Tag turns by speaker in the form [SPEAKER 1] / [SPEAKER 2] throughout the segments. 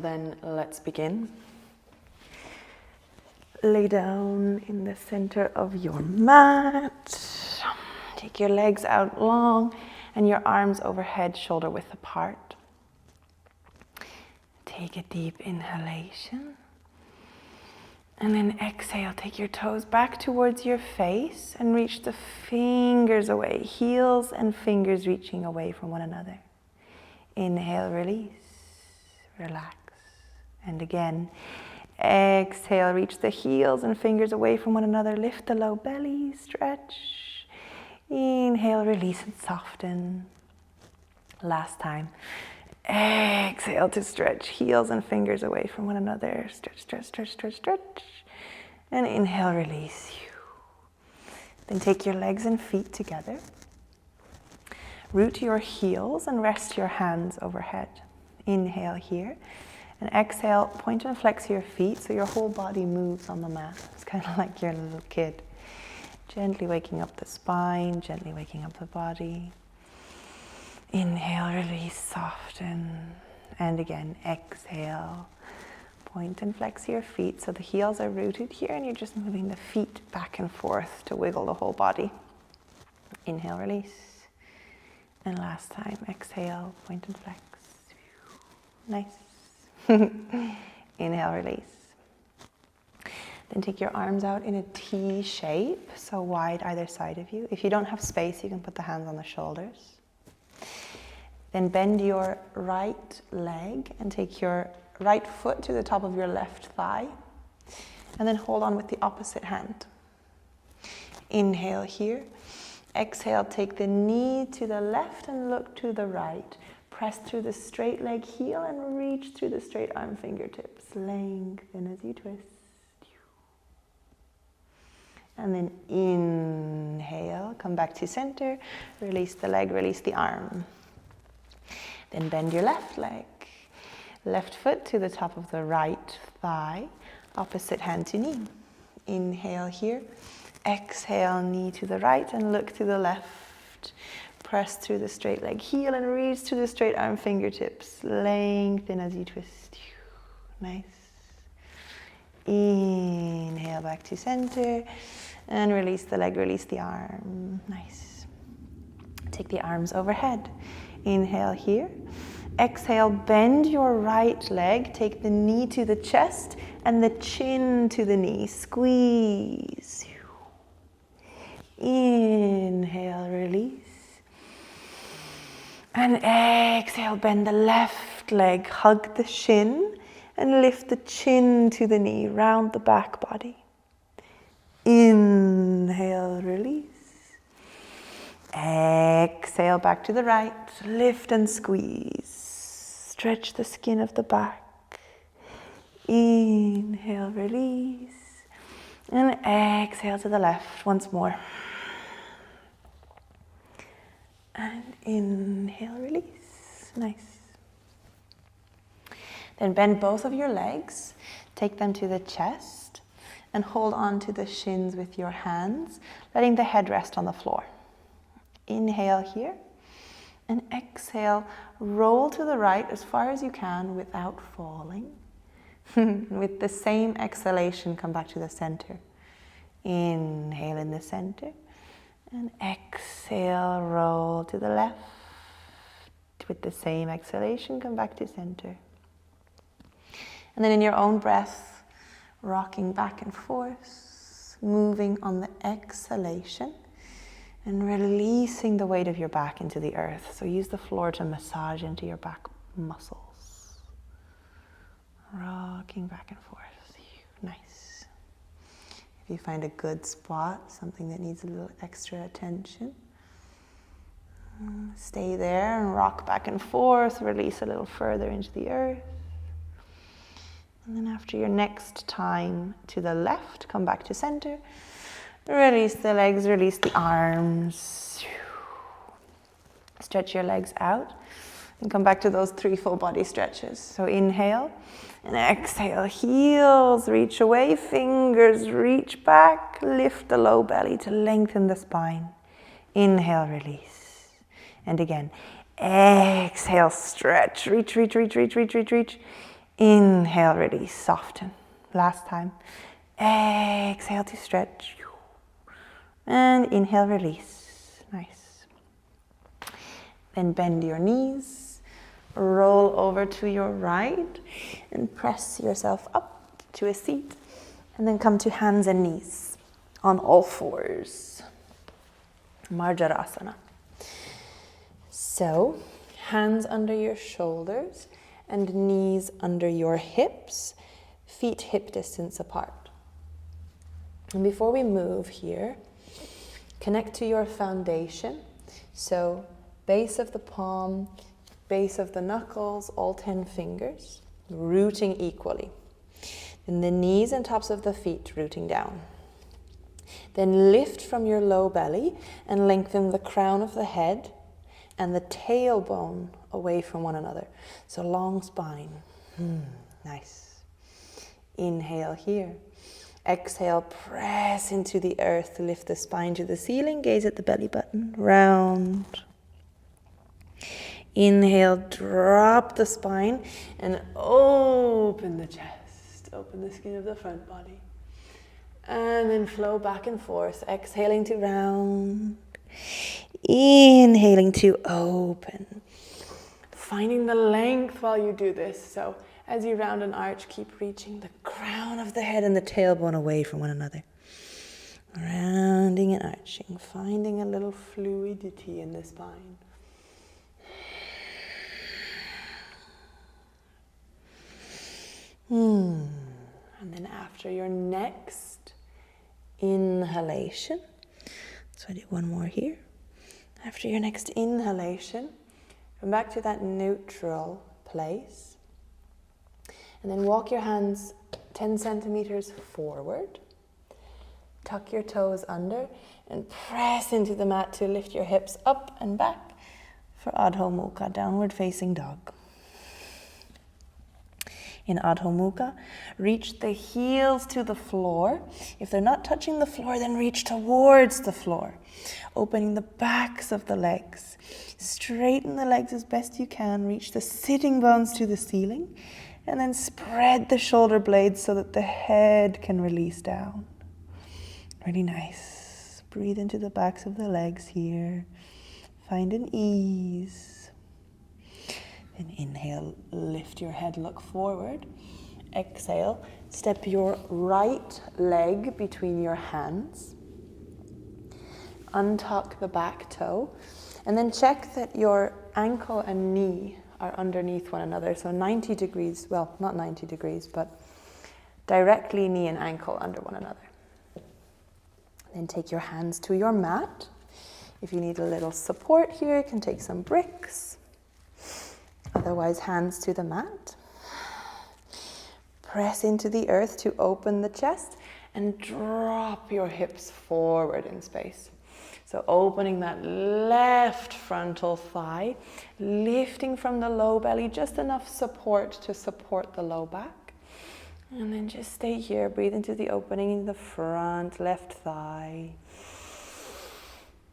[SPEAKER 1] So then let's begin. Lay down in the center of your mat. Take your legs out long and your arms overhead, shoulder width apart. Take a deep inhalation. And then exhale, take your toes back towards your face and reach the fingers away, heels and fingers reaching away from one another. Inhale, release, relax. And again, exhale, reach the heels and fingers away from one another, lift the low belly, stretch. Inhale, release and soften. Last time. Exhale to stretch, heels and fingers away from one another. Stretch, stretch, stretch, stretch, stretch. And inhale, release. Then take your legs and feet together. Root your heels and rest your hands overhead. Inhale here. And exhale, point and flex your feet so your whole body moves on the mat. It's kind of like you're a little kid. Gently waking up the spine, gently waking up the body. Inhale, release, soften. And again, exhale. Point and flex your feet so the heels are rooted here and you're just moving the feet back and forth to wiggle the whole body. Inhale, release. And last time, exhale, point and flex. Nice. Inhale, release. Then take your arms out in a T shape, so wide either side of you. If you don't have space, you can put the hands on the shoulders. Then bend your right leg and take your right foot to the top of your left thigh. And then hold on with the opposite hand. Inhale here. Exhale, take the knee to the left and look to the right. Press through the straight leg heel and reach through the straight arm fingertips. Lengthen as you twist. And then inhale, come back to center. Release the leg, release the arm. Then bend your left leg. Left foot to the top of the right thigh. Opposite hand to knee. Inhale here. Exhale, knee to the right and look to the left. Press through the straight leg heel and reach to the straight arm fingertips. Lengthen as you twist. Nice. Inhale back to center. And release the leg, release the arm. Nice. Take the arms overhead. Inhale here. Exhale, bend your right leg. Take the knee to the chest and the chin to the knee. Squeeze. Inhale, release. And exhale, bend the left leg. Hug the shin and lift the chin to the knee. Round the back body. Inhale, release. Exhale, back to the right. Lift and squeeze. Stretch the skin of the back. Inhale, release. And exhale to the left once more. And inhale, release. Nice. Then bend both of your legs. Take them to the chest. And hold on to the shins with your hands, letting the head rest on the floor. Inhale here. And exhale, roll to the right as far as you can without falling. With the same exhalation, come back to the center. Inhale in the center. And exhale, roll to the left. With the same exhalation, come back to center. And then in your own breath, rocking back and forth, moving on the exhalation. And releasing the weight of your back into the earth. So use the floor to massage into your back muscles. Rocking back and forth. Nice. If you find a good spot, something that needs a little extra attention, stay there and rock back and forth. Release a little further into the earth. And then after your next time to the left, come back to center. Release the legs, release the arms. Stretch your legs out and come back to those 3 full body stretches. So inhale and exhale. Heels reach away, fingers reach back. Lift the low belly to lengthen the spine. Inhale, release. And again, exhale, stretch. Reach, reach, reach, reach, reach, reach, reach. Inhale, release, soften. Last time. Exhale to stretch. And inhale, release. Nice. Then bend your knees. Roll over to your right and press yourself up to a seat. And then come to hands and knees on all fours. Marjarasana. So, hands under your shoulders and knees under your hips, feet hip distance apart. And before we move here, connect to your foundation. So, base of the palm, base of the knuckles, all 10 fingers, rooting equally. Then the knees and tops of the feet rooting down. Then lift from your low belly and lengthen the crown of the head and the tailbone away from one another. So long spine. Nice. Inhale here. Exhale, press into the earth to lift the spine to the ceiling. Gaze at the belly button. Round. Inhale, drop the spine and open the chest. Open the skin of the front body. And then flow back and forth. Exhaling to round. Inhaling to open. Finding the length while you do this. So as you round an arch, keep reaching the crown of the head and the tailbone away from one another. Rounding and arching. Finding a little fluidity in the spine. And then after your next inhalation, so I do one more here. After your next inhalation, come back to that neutral place. And then walk your hands 10 centimeters forward. Tuck your toes under and press into the mat to lift your hips up and back for Adho Mukha, downward facing dog. In Adho Mukha, reach the heels to the floor. If they're not touching the floor, then reach towards the floor. Opening the backs of the legs. Straighten the legs as best you can. Reach the sitting bones to the ceiling. And then spread the shoulder blades so that the head can release down. Really nice. Breathe into the backs of the legs here. Find an ease. And inhale, lift your head, look forward. Exhale, step your right leg between your hands. Untuck the back toe. And then check that your ankle and knee are underneath one another. So 90 degrees, well, not 90 degrees, but directly knee and ankle under one another. Then take your hands to your mat. If you need a little support here, you can take some bricks. Otherwise, hands to the mat. Press into the earth to open the chest and drop your hips forward in space. So opening that left frontal thigh, lifting from the low belly, just enough support to support the low back. And then just stay here, breathe into the opening in the front left thigh.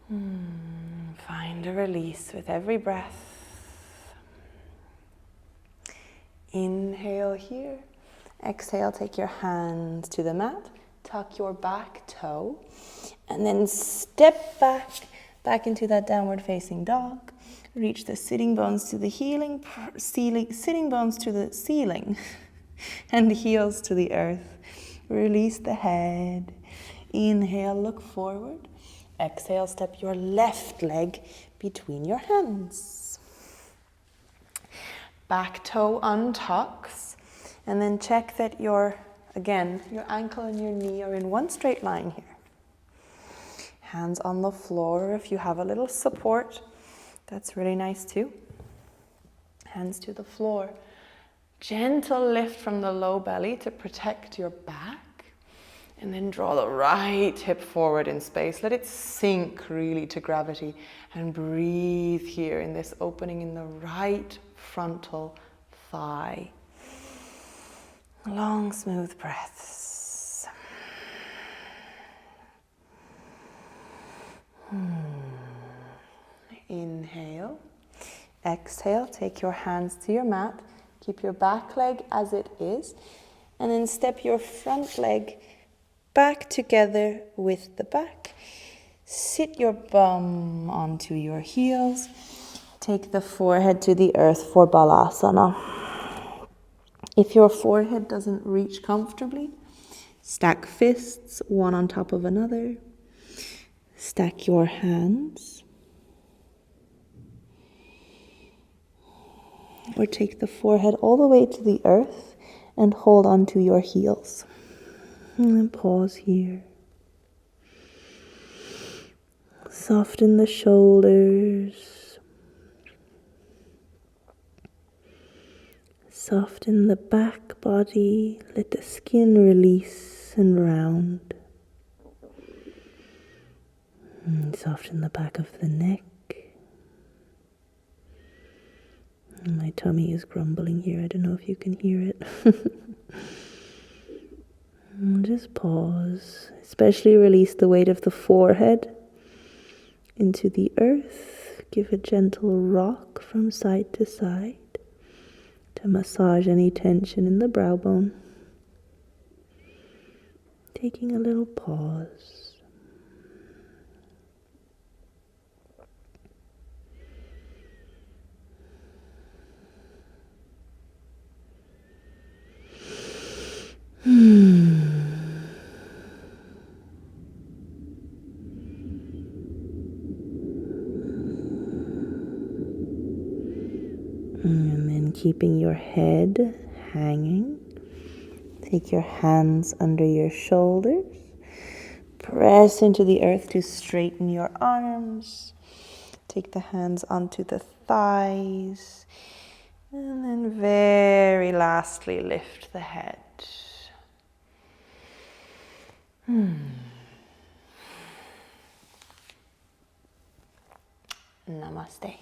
[SPEAKER 1] Find a release with every breath. Inhale here. Exhale, take your hands to the mat. Tuck your back toe. And then step back into that downward facing dog. Reach the sitting bones to the sitting bones to the ceiling. And the heels to the earth. Release the head. Inhale, look forward. Exhale, step your left leg between your hands. Back toe untucks, and then check that your ankle and your knee are in one straight line here. Hands on the floor. If you have a little support, that's really nice too. Hands to the floor. Gentle lift from the low belly to protect your back, and then draw the right hip forward in space. Let it sink really to gravity, and breathe here in this opening in the right frontal thigh. Long, smooth breaths. Inhale. Exhale, take your hands to your mat. Keep your back leg as it is, and then step your front leg back together with the back. Sit your bum onto your heels. Take the forehead to the earth for Balasana. If your forehead doesn't reach comfortably, stack fists one on top of another. Stack your hands. Or take the forehead all the way to the earth and hold onto your heels. And then pause here. Soften the shoulders. Soften the back body. Let the skin release and round. And soften the back of the neck. My tummy is grumbling here. I don't know if you can hear it. And just pause. Especially release the weight of the forehead into the earth. Give a gentle rock from side to side to massage any tension in the brow bone. Taking a little pause. And then keeping your head hanging, take your hands under your shoulders, press into the earth to straighten your arms, take the hands onto the thighs, and then very lastly lift the head. Namaste.